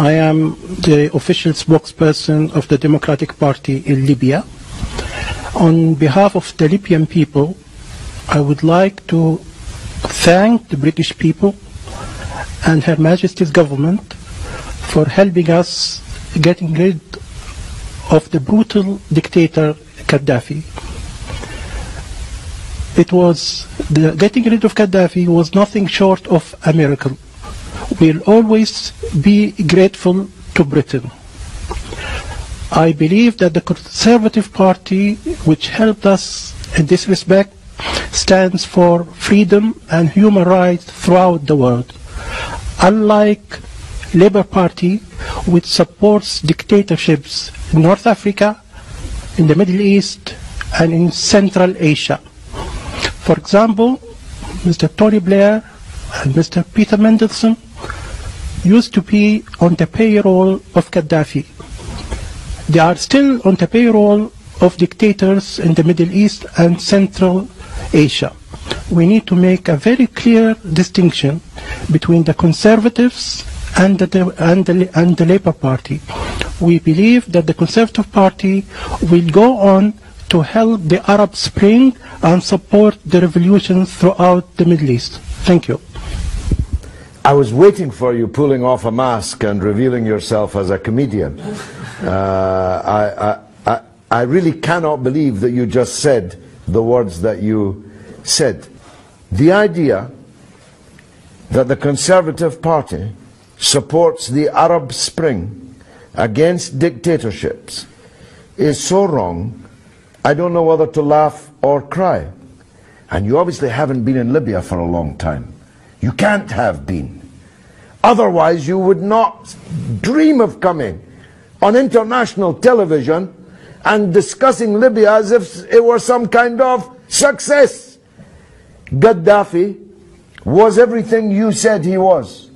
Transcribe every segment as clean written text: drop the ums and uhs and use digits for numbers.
I am the official spokesperson of the Democratic Party in Libya. On behalf of the Libyan people, I would like to thank the British people and Her Majesty's government for helping us getting rid of the brutal dictator Gaddafi. Getting rid of Gaddafi was nothing short of a miracle. We'll always be grateful to Britain. I believe that the Conservative Party, which helped us in this respect, stands for freedom and human rights throughout the world. Unlike Labour Party, which supports dictatorships in North Africa, in the Middle East, and in Central Asia. For example, Mr. Tony Blair and Mr. Peter Mandelson used to be on the payroll of Gaddafi. They are still on the payroll of dictators in the Middle East and Central Asia. We need to make a very clear distinction between the Conservatives and the Labour Party. We believe that the Conservative Party will go on to help the Arab Spring and support the revolution throughout the Middle East. Thank you. I was waiting for you pulling off a mask and revealing yourself as a comedian. I really cannot believe that you just said the words that you said. The idea that the Conservative Party supports the Arab Spring against dictatorships is so wrong, I don't know whether to laugh or cry. And you obviously haven't been in Libya for a long time. You can't have been. Otherwise you would not dream of coming on international television and discussing Libya as if it were some kind of success. Gaddafi was everything you said he was.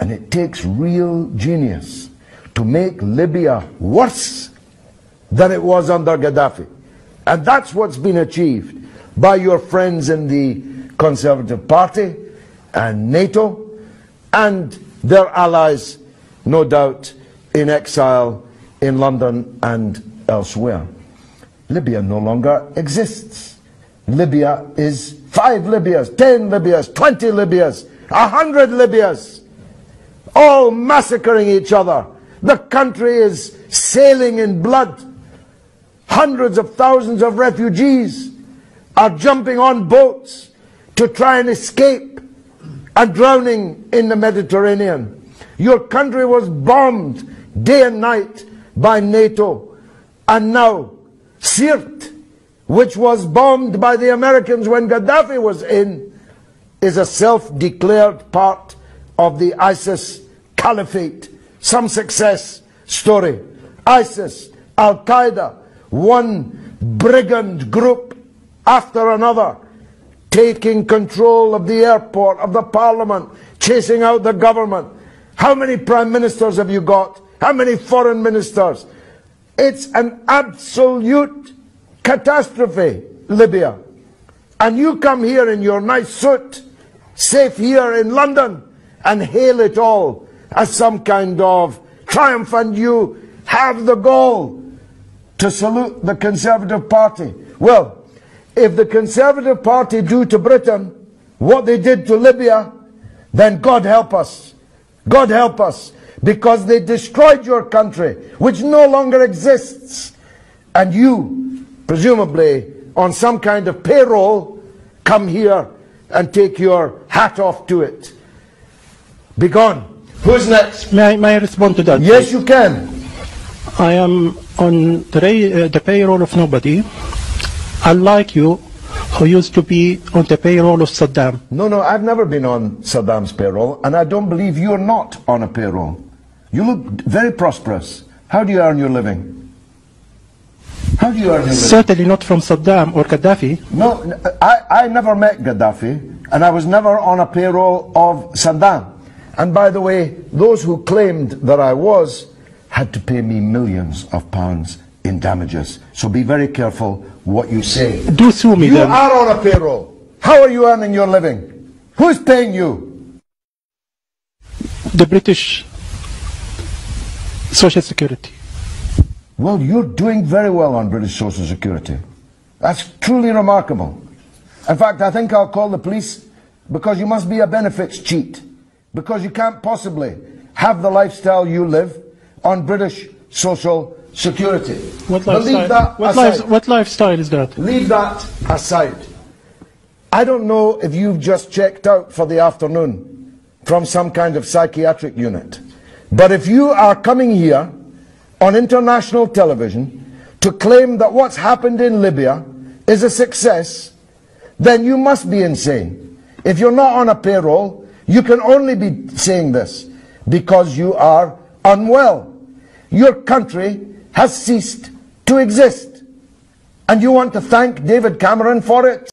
And it takes real genius to make Libya worse than it was under Gaddafi. And that's what's been achieved by your friends in the Conservative Party and NATO and their allies, no doubt, in exile in London and elsewhere. Libya no longer exists. Libya is 5 Libyas, 10 Libyas, 20 Libyas, 100 Libyas, all massacring each other. The country is sailing in blood. Hundreds of thousands of refugees are jumping on boats to try and escape and drowning in the Mediterranean. Your country was bombed day and night by NATO. And now Sirte, which was bombed by the Americans when Gaddafi was in, is a self-declared part of the ISIS caliphate. Some success story. ISIS, Al-Qaeda, one brigand group after another, taking control of the airport, of the parliament, chasing out the government. How many prime ministers have you got? How many foreign ministers? It's an absolute catastrophe, Libya. And you come here in your nice suit, safe here in London, and hail it all as some kind of triumph, and you have the gall to salute the Conservative Party. Well, if the Conservative Party do to Britain what they did to Libya, then God help us. God help us. Because they destroyed your country, which no longer exists. And you, presumably on some kind of payroll, come here and take your hat off to it. Be gone. Who's next? May I respond to that? Yes, you can. I am on the payroll of nobody, unlike you, who used to be on the payroll of Saddam. No, I've never been on Saddam's payroll, and I don't believe you're not on a payroll. You look very prosperous. How do you earn your living? How do you earn your living? Certainly not from Saddam or Gaddafi. No, I never met Gaddafi, and I was never on a payroll of Saddam. And by the way, those who claimed that I was had to pay me millions of pounds in damages. So be very careful what you say. Do sue me then. You are on a payroll. How are you earning your living? Who is paying you? The British Social Security. Well, you're doing very well on British Social Security. That's truly remarkable. In fact, I think I'll call the police, because you must be a benefits cheat. Because you can't possibly have the lifestyle you live on British Social Security. What lifestyle is that? Leave that aside. I don't know if you've just checked out for the afternoon from some kind of psychiatric unit. But if you are coming here on international television to claim that what's happened in Libya is a success, then you must be insane. If you're not on a payroll, you can only be saying this because you are unwell. Your country has ceased to exist. And you want to thank David Cameron for it?